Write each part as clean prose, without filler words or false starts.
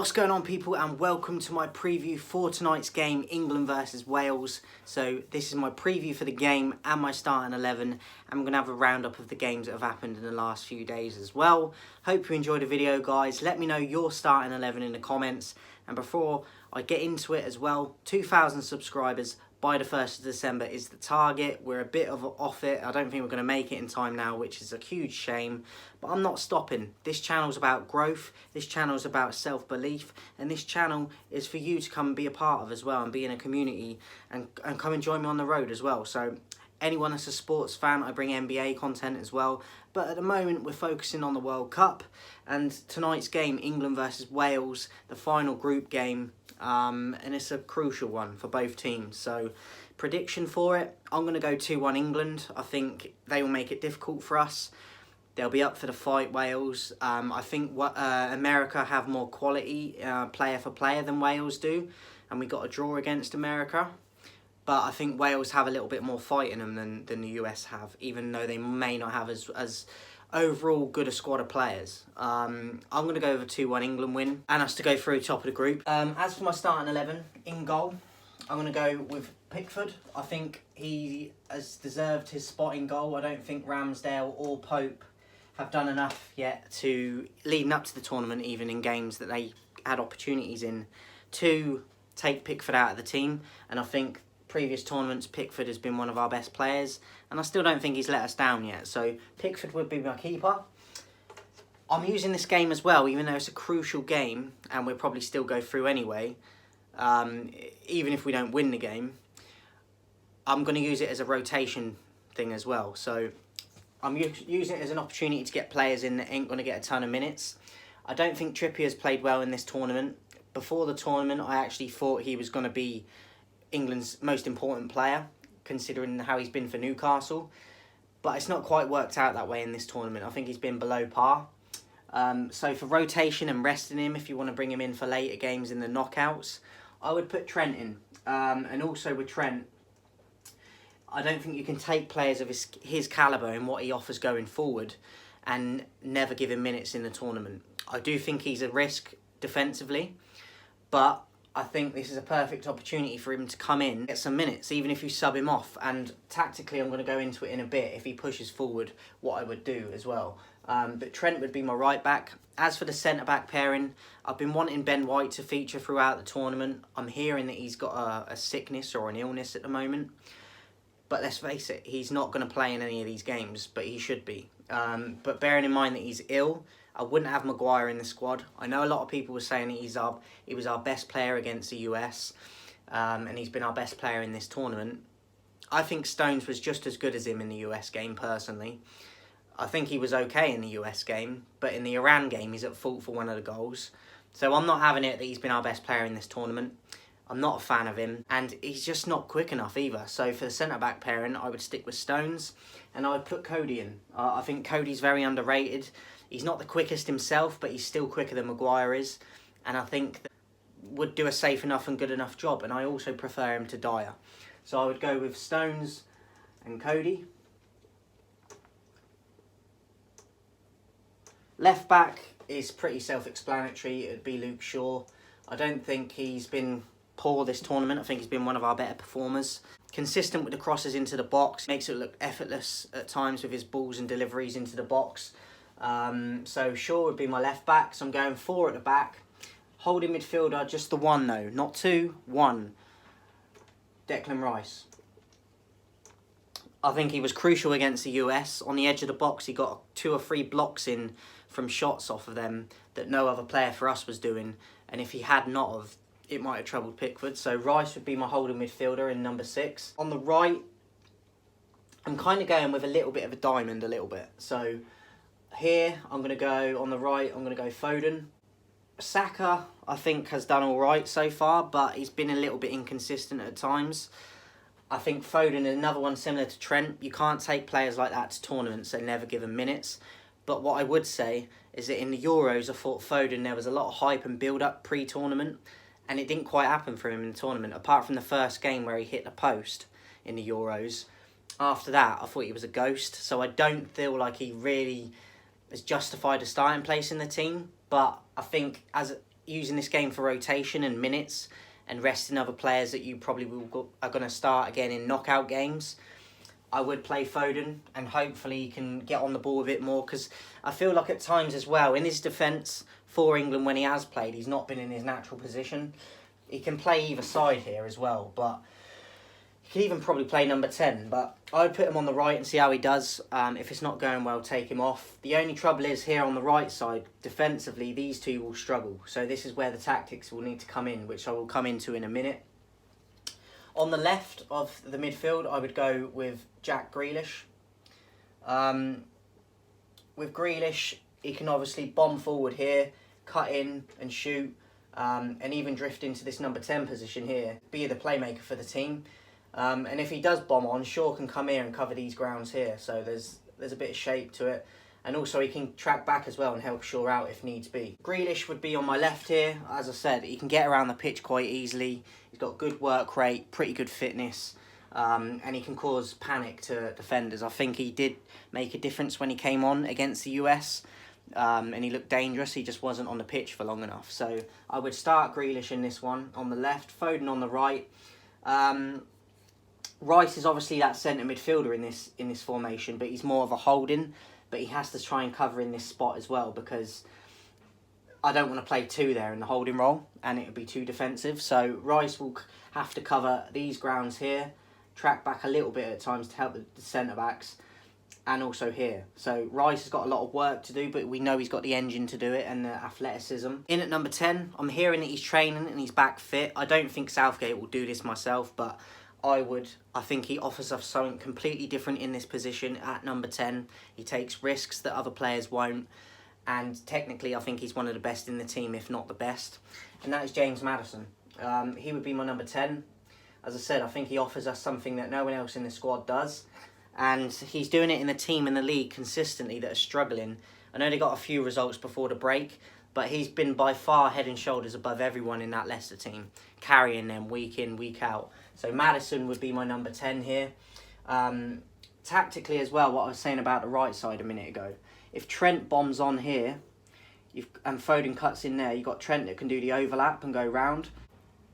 What's going on, people, and welcome to my preview for tonight's game, England versus Wales. So this is my preview for the game and my starting 11, and we're going to have a roundup of the games that have happened in the last few days as well. Hope you enjoyed the video, guys. Let me know your starting 11 in the comments, and before I get into it as well, 2,000 subscribers by the 1st of December is the target. We're a bit off it. I don't think we're going to make it in time now, which is a huge shame. But I'm not stopping. This channel's about growth. This channel's about self-belief. And this channel is for you to come and be a part of as well, and be in a community and come and join me on the road as well. So anyone that's a sports fan, I bring NBA content as well. But at the moment, we're focusing on the World Cup. And tonight's game, England versus Wales, the final group game. And it's a crucial one for both teams. So prediction for it, I'm going to go 2-1 England. I think they will make it difficult for us. They'll be up for the fight, Wales. I think America have more quality player for player than Wales do. And we got a draw against America. But I think Wales have a little bit more fight in them than the US have, even though they may not have as overall good a squad of players. I'm going to go with a 2-1 England win and us to go through top of the group. As for my starting 11, in goal, I'm going to go with Pickford. I think he has deserved his spot in goal. I don't think Ramsdale or Pope have done enough yet to, leading up to the tournament, even in games that they had opportunities in, to take Pickford out of the team. And I think previous tournaments, Pickford has been one of our best players, and I still don't think he's let us down yet. So Pickford would be my keeper. I'm using this game as well, even though it's a crucial game, and we'll probably still go through anyway, even if we don't win the game. I'm going to use it as a rotation thing as well. So I'm using it as an opportunity to get players in that ain't going to get a ton of minutes. I don't think Trippier's played well in this tournament. Before the tournament, I actually thought he was going to be England's most important player, considering how he's been for Newcastle. But it's not quite worked out that way in this tournament. I think he's been below par. So for rotation and resting him, if you want to bring him in for later games in the knockouts, I would put Trent in. And also with Trent, I don't think you can take players of his calibre and what he offers going forward and never give him minutes in the tournament. I do think he's a risk defensively, but I think this is a perfect opportunity for him to come in, get some minutes, even if you sub him off. And tactically, I'm going to go into it in a bit, if he pushes forward, what I would do as well. But Trent would be my right back. As for the centre-back pairing, I've been wanting Ben White to feature throughout the tournament. I'm hearing that he's got a sickness or an illness at the moment. But let's face it, he's not going to play in any of these games, but he should be. But bearing in mind that he's ill, I wouldn't have Maguire in the squad. I know a lot of people were saying that he was our best player against the US, and he's been our best player in this tournament. I think Stones was just as good as him in the US game, personally. I think he was okay in the US game, but in the Iran game, he's at fault for one of the goals. So I'm not having it that he's been our best player in this tournament. I'm not a fan of him, and he's just not quick enough either. So for the centre-back pairing, I would stick with Stones, and I would put Cody in. I think Cody's very underrated. He's not the quickest himself, but he's still quicker than Maguire is, and I think that would do a safe enough and good enough job, and I also prefer him to Dyer. So I would go with Stones and Cody. Left back is pretty self-explanatory. It would be Luke Shaw. I don't think he's been poor this tournament. I think he's been one of our better performers. Consistent with the crosses into the box. Makes it look effortless at times with his balls and deliveries into the box. So Shaw would be my left back. So I'm going 4 at the back. Holding midfielder, just the one though. Not 2, 1. Declan Rice. I think he was crucial against the US. On the edge of the box, he got 2 or 3 blocks in from shots off of them that no other player for us was doing. And if he had not of, it might have troubled Pickford. So Rice would be my holding midfielder in number 6. On the right, I'm kind of going with a little bit of a diamond, a little bit. So here, I'm going to go on the right, I'm going to go Foden. Saka, I think, has done all right so far, but he's been a little bit inconsistent at times. I think Foden is another one similar to Trent. You can't take players like that to tournaments and never give them minutes. But what I would say is that in the Euros, I thought Foden, there was a lot of hype and build-up pre-tournament, and it didn't quite happen for him in the tournament, apart from the first game where he hit the post in the Euros. After that, I thought he was a ghost, so I don't feel like he really has justified a starting place in the team. But I think as using this game for rotation and minutes and resting other players that you probably are going to start again in knockout games, I would play Foden, and hopefully he can get on the ball a bit more, because I feel like at times as well, in his defence for England when he has played, he's not been in his natural position. He can play either side here as well, but he could even probably play number 10, but I would put him on the right and see how he does. If it's not going well, take him off. The only trouble is here on the right side, defensively, these two will struggle. So this is where the tactics will need to come in, which I will come into in a minute. On the left of the midfield, I would go with Jack Grealish. With Grealish, he can obviously bomb forward here, cut in and shoot, and even drift into this number 10 position here, be the playmaker for the team. And if he does bomb on, Shaw can come here and cover these grounds here, so there's a bit of shape to it. And also he can track back as well and help Shaw out if needs be. Grealish would be on my left here. As I said, he can get around the pitch quite easily. He's got good work rate, pretty good fitness, and he can cause panic to defenders. I think he did make a difference when he came on against the US, and he looked dangerous. He just wasn't on the pitch for long enough. So I would start Grealish in this one on the left, Foden on the right. Rice is obviously that centre midfielder in this formation, but he's more of a holding. But he has to try and cover in this spot as well, because I don't want to play two there in the holding role, and it would be too defensive. So Rice will have to cover these grounds here, track back a little bit at times to help the centre backs, and also here. So Rice has got a lot of work to do, but we know he's got the engine to do it and the athleticism. In at number 10, I'm hearing that he's training and he's back fit. I don't think Southgate will do this myself, but I think he offers us something completely different in this position at number 10. He takes risks that other players won't. And technically, I think he's one of the best in the team, if not the best. And that is James Maddison. He would be my number 10. As I said, I think he offers us something that no one else in the squad does. And he's doing it in the team and the league consistently that are struggling. I know they got a few results before the break, but he's been by far head and shoulders above everyone in that Leicester team, carrying them week in, week out. So Maddison would be my number 10 here. Tactically as well, what I was saying about the right side a minute ago. If Trent bombs on here, and Foden cuts in there, you've got Trent that can do the overlap and go round.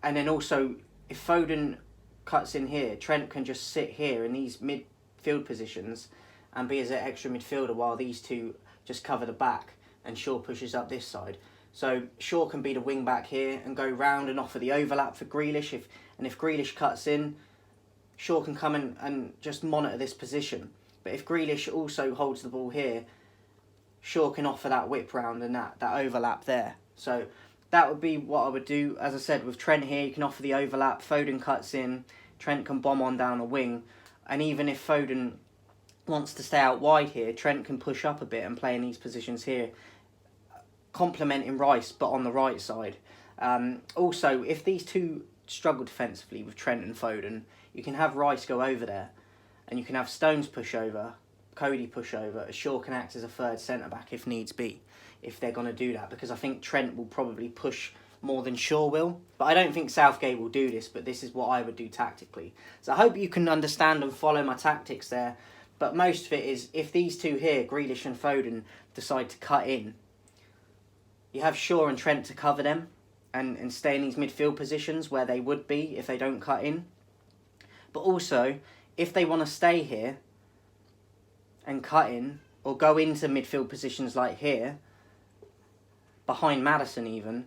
And then also, if Foden cuts in here, Trent can just sit here in these midfield positions and be as an extra midfielder while these two just cover the back and Shaw pushes up this side. So Shaw can be the wing back here and go round and offer the overlap for Grealish. If Grealish cuts in, Shaw can come in and just monitor this position. But if Grealish also holds the ball here, Shaw can offer that whip round and that overlap there. So that would be what I would do. As I said, with Trent here, you can offer the overlap. Foden cuts in, Trent can bomb on down a wing. And even if Foden wants to stay out wide here, Trent can push up a bit and play in these positions here, complementing Rice, but on the right side. Also, if these two struggle defensively with Trent and Foden, you can have Rice go over there, and you can have Stones push over, Cody push over. Shaw can act as a third centre-back if needs be, if they're going to do that, because I think Trent will probably push more than Shaw will. But I don't think Southgate will do this, but this is what I would do tactically. So I hope you can understand and follow my tactics there. But most of it is, if these two here, Grealish and Foden, decide to cut in, you have Shaw and Trent to cover them and stay in these midfield positions where they would be if they don't cut in. But also, if they want to stay here and cut in, or go into midfield positions like here, behind Maddison even,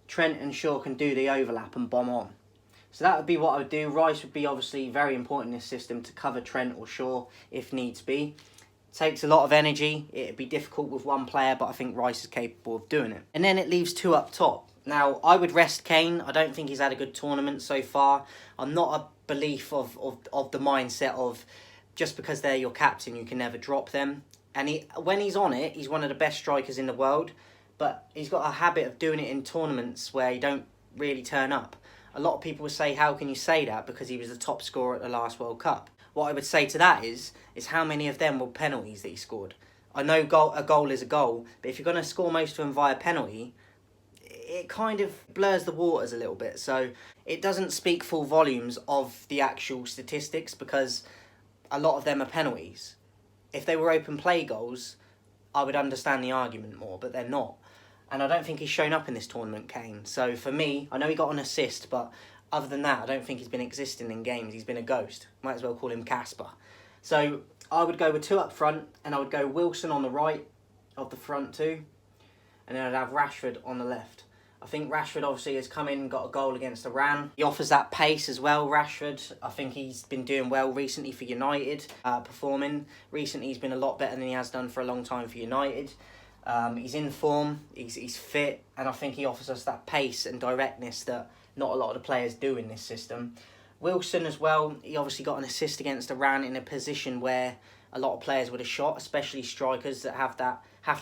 Trent and Shaw can do the overlap and bomb on. So that would be what I would do. Rice would be obviously very important in this system to cover Trent or Shaw if needs be. Takes a lot of energy. It'd be difficult with one player, but I think Rice is capable of doing it. And then it leaves two up top. Now, I would rest Kane. I don't think he's had a good tournament so far. I'm not a belief of the mindset of just because they're your captain, you can never drop them. And when he's on it, he's one of the best strikers in the world. But he's got a habit of doing it in tournaments where he don't really turn up. A lot of people would say, how can you say that? Because he was the top scorer at the last World Cup. What I would say to that is how many of them were penalties that he scored. I know a goal is a goal, but if you're going to score most of them via penalty, it kind of blurs the waters a little bit. So it doesn't speak full volumes of the actual statistics, because a lot of them are penalties. If they were open play goals, I would understand the argument more, but they're not. And I don't think he's shown up in this tournament, Kane. So for me, I know he got an assist, but other than that, I don't think he's been existing in games. He's been a ghost. Might as well call him Casper. So I would go with 2 up front, and I would go Wilson on the right of the front 2, and then I'd have Rashford on the left. I think Rashford obviously has come in and got a goal against Iran. He offers that pace as well, Rashford. I think he's been doing well recently for United, performing. Recently he's been a lot better than he has done for a long time for United. He's in form, he's fit, and I think he offers us that pace and directness that not a lot of the players do in this system. Wilson as well, he obviously got an assist against Iran in a position where a lot of players would have shot, especially strikers that have to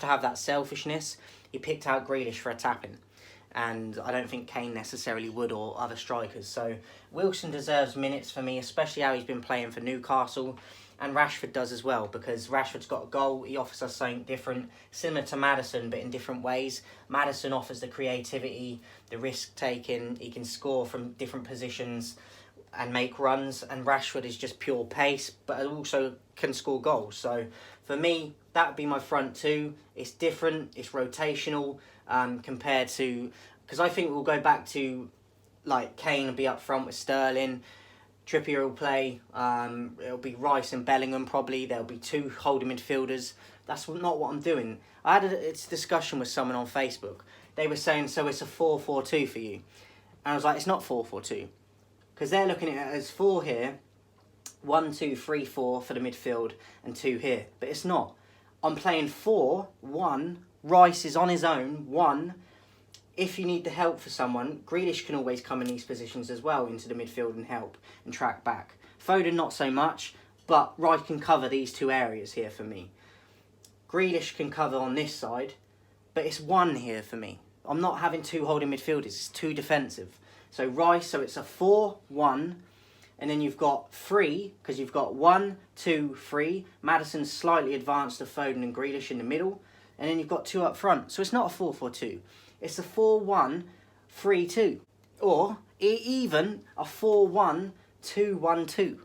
have that selfishness. He picked out Grealish for a tap-in, and I don't think Kane necessarily would, or other strikers. So Wilson deserves minutes for me, especially how he's been playing for Newcastle, and Rashford does as well, because Rashford's got a goal. He offers us something different, similar to Maddison, but in different ways. Maddison offers the creativity, the risk-taking. He can score from different positions and make runs, and Rashford is just pure pace, but also can score goals. So for me, that would be my front 2. It's different, it's rotational, compared to, because I think we'll go back to like Kane will be up front with Sterling, Trippier will play, it'll be Rice and Bellingham probably, there'll be 2 holding midfielders. That's not what I'm doing. I had a discussion with someone on Facebook. They were saying, so it's a 4-4-2 for you. And I was like, it's not 4-4-2. Because they're looking at it as 4 here, 1, 2, 3, 4 for the midfield, and 2 here. But it's not. I'm playing 4, 1, Rice is on his own, 1. If you need the help for someone, Grealish can always come in these positions as well into the midfield and help and track back. Foden not so much, but Rice can cover these 2 areas here for me. Grealish can cover on this side, but it's 1 here for me. I'm not having 2 holding midfielders, it's too defensive. So Rice, so it's a 4-1, and then you've got 3, because you've got 1, 2, 3. Maddison's slightly advanced to Foden and Grealish in the middle, and then you've got 2 up front. So it's not a 4-4-2, it's a 4-1-3-2, or even a 4-1-2-1-2.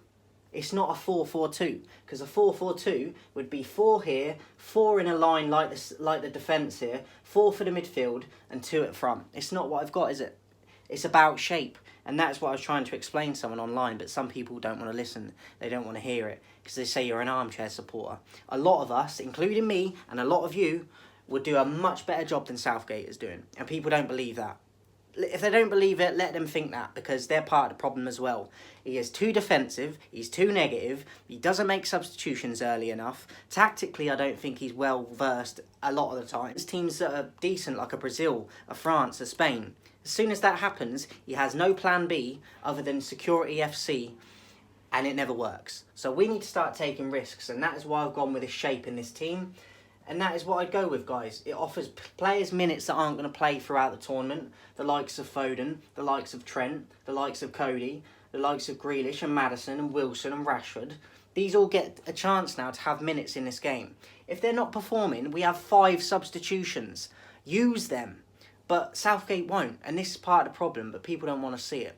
It's not a 4-4-2, because a 4-4-2 would be 4 here, 4 in a line like the defence here, 4 for the midfield, and 2 at front. It's not what I've got, is it? It's about shape, and that's what I was trying to explain to someone online, but some people don't want to listen. They don't want to hear it, because they say you're an armchair supporter. A lot of us, including me, and a lot of you, would do a much better job than Southgate is doing, and people don't believe that. If they don't believe it, let them think that, because they're part of the problem as well. He is too defensive, he's too negative, he doesn't make substitutions early enough. Tactically, I don't think he's well versed a lot of the time. There's teams that are decent, like a Brazil, a France, a Spain. As soon as that happens, he has no plan B other than security FC, and it never works. So we need to start taking risks, and that is why I've gone with a shape in this team. And that is what I'd go with, guys. It offers players minutes that aren't going to play throughout the tournament. The likes of Foden, the likes of Trent, the likes of Cody, the likes of Grealish and Maddison and Wilson and Rashford. These all get a chance now to have minutes in this game. If they're not performing, we have 5 substitutions. Use them. But Southgate won't, and this is part of the problem, but people don't want to see it.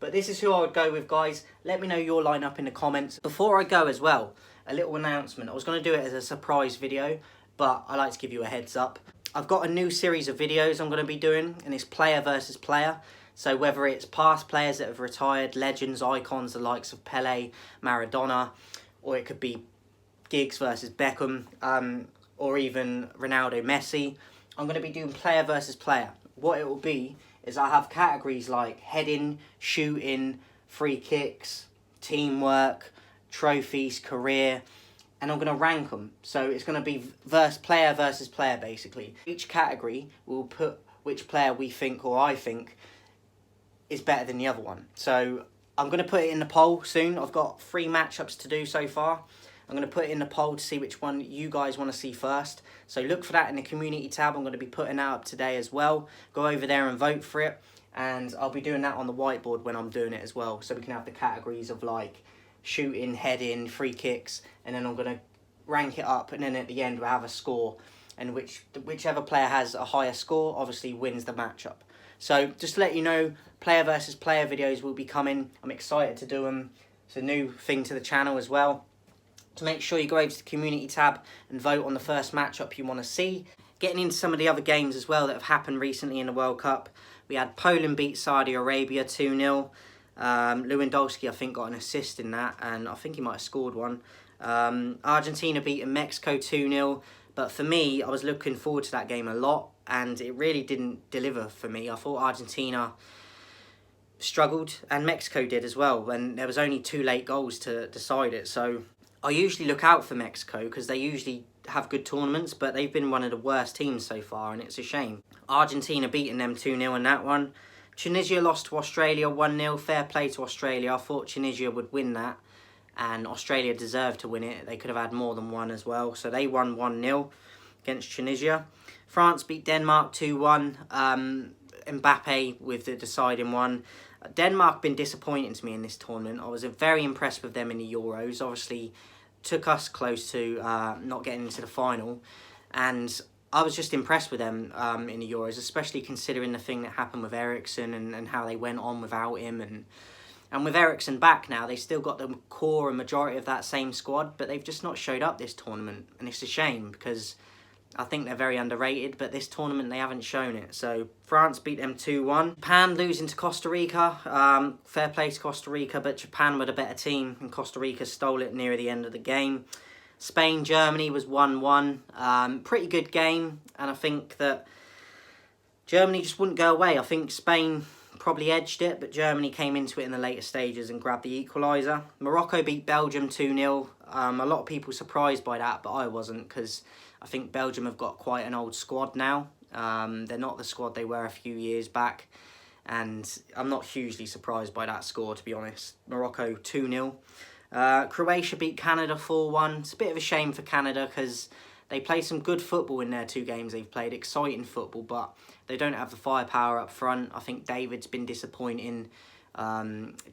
But this is who I would go with, guys. Let me know your lineup in the comments. Before I go as well, a little announcement. I was going to do it as a surprise video, but I like to give you a heads up. I've got a new series of videos I'm going to be doing, and it's player versus player. So whether it's past players that have retired, legends, icons, the likes of Pele, Maradona, or it could be Giggs versus Beckham, or even Ronaldo, Messi, I'm going to be doing player versus player. What it will be is I have categories like heading, shooting, free kicks, teamwork, trophies, career, and I'm going to rank them. So it's going to be player versus player, basically. Each category will put which player we think, or I think, is better than the other one. So I'm going to put it in the poll soon. I've got 3 matchups to do so far. I'm going to put it in the poll to see which one you guys want to see first. So look for that in the community tab. I'm going to be putting that up today as well. Go over there and vote for it. And I'll be doing that on the whiteboard when I'm doing it as well. So we can have the categories of like shooting, heading, free kicks. And then I'm going to rank it up. And then at the end we'll have a score. And whichever player has a higher score obviously wins the matchup. So just to let you know, player versus player videos will be coming. I'm excited to do them. It's a new thing to the channel as well. So make sure you go over to the community tab and vote on the first matchup you want to see. Getting into some of the other games as well that have happened recently in the World Cup. We had Poland beat Saudi Arabia 2-0. Lewandowski, I think, got an assist in that, and I think he might have scored one. Argentina beating Mexico 2-0. But for me, I was looking forward to that game a lot, and it really didn't deliver for me. I thought Argentina struggled, and Mexico did as well, and there was only 2 late goals to decide it. So I usually look out for Mexico because they usually have good tournaments, but they've been one of the worst teams so far, and it's a shame. Argentina beating them 2-0 in that one. Tunisia lost to Australia 1-0. Fair play to Australia. I thought Tunisia would win that, and Australia deserved to win it. They could have had more than one as well. So they won 1-0 against Tunisia. France beat Denmark 2-1. Mbappe with the deciding one. Denmark been disappointing to me in this tournament. I was very impressed with them in the Euros. Obviously, took us close to not getting into the final. And I was just impressed with them in the Euros, especially considering the thing that happened with Eriksen and how they went on without him. And with Eriksen back now, they still got the core and majority of that same squad, but they've just not showed up this tournament. And it's a shame because I think they're very underrated, but this tournament they haven't shown it. So France beat them 2-1. Japan losing to Costa Rica. Fair play to Costa Rica, but Japan were the better team, and Costa Rica stole it near the end of the game. Spain, Germany was 1-1. Pretty good game, and I think that Germany just wouldn't go away. I think Spain probably edged it, but Germany came into it in the later stages and grabbed the equaliser. Morocco beat Belgium 2-0. A lot of people surprised by that, but I wasn't, because I think Belgium have got quite an old squad now. They're not the squad they were a few years back, and I'm not hugely surprised by that score, to be honest. Morocco 2-0. Croatia beat Canada 4-1. It's a bit of a shame for Canada because they played some good football in their 2 games they've played, exciting football, but they don't have the firepower up front. I think David's been disappointing.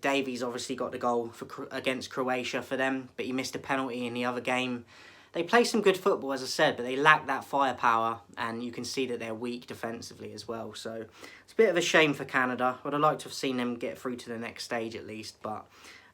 Davies obviously got the goal against Croatia for them, but he missed a penalty in the other game. They play some good football, as I said, but they lack that firepower, and you can see that they're weak defensively as well. So it's a bit of a shame for Canada. Would have liked to have seen them get through to the next stage at least, but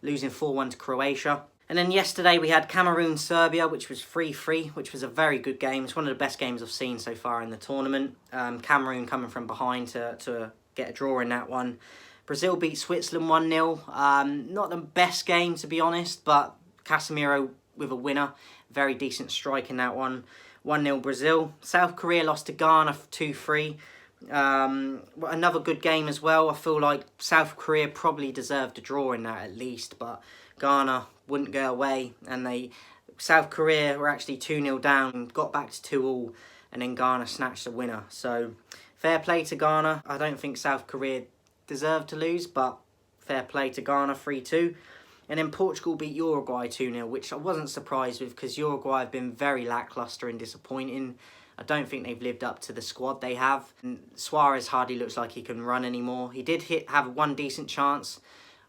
losing 4-1 to Croatia. And then yesterday we had Cameroon-Serbia, which was 3-3, which was a very good game. It's one of the best games I've seen so far in the tournament. Cameroon coming from behind to get a draw in that one. Brazil beat Switzerland 1-0. Not the best game, to be honest, but Casemiro with a winner. Very decent strike in that one. 1-0 Brazil. South Korea lost to Ghana 2-3. Another good game as well. I feel like South Korea probably deserved a draw in that at least, but Ghana wouldn't go away, and South Korea were actually 2-0 down, got back to 2-2, and then Ghana snatched the winner. So fair play to Ghana. I don't think South Korea deserved to lose, but fair play to Ghana, 3-2. And then Portugal beat Uruguay 2-0, which I wasn't surprised with because Uruguay have been very lacklustre and disappointing. I don't think they've lived up to the squad they have. And Suarez hardly looks like he can run anymore. He did have one decent chance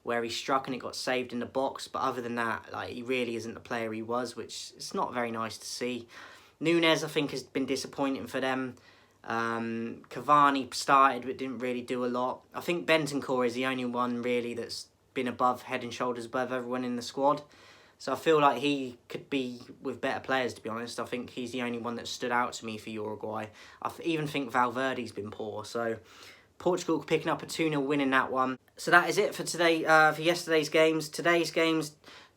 where he struck and it got saved in the box, but other than that, he really isn't the player he was, which is not very nice to see. Nunes, I think, has been disappointing for them. Cavani started but didn't really do a lot. I think Bentancur is the only one really that's been head and shoulders above everyone in the squad. So I feel like he could be with better players, to be honest. I think he's the only one that stood out to me for Uruguay. I even think Valverde's been poor. So Portugal picking up a 2-0 win in that one. So that is it for today. For yesterday's games. Today's games,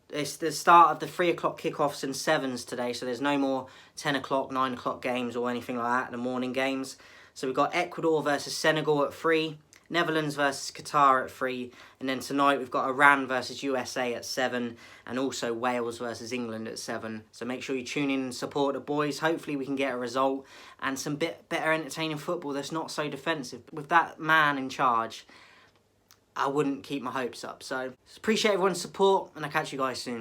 it's the start of the 3 o'clock kickoffs and 7s today. So there's no more 10 o'clock, 9 o'clock games or anything like that, the morning games. So we've got Ecuador versus Senegal at 3. Netherlands versus Qatar at 3, and then tonight we've got Iran versus USA at 7, and also Wales versus England at 7. So make sure you tune in and support the boys. Hopefully we can get a result and some bit better entertaining football that's not so defensive. With that man in charge, I wouldn't keep my hopes up. So appreciate everyone's support, and I'll catch you guys soon.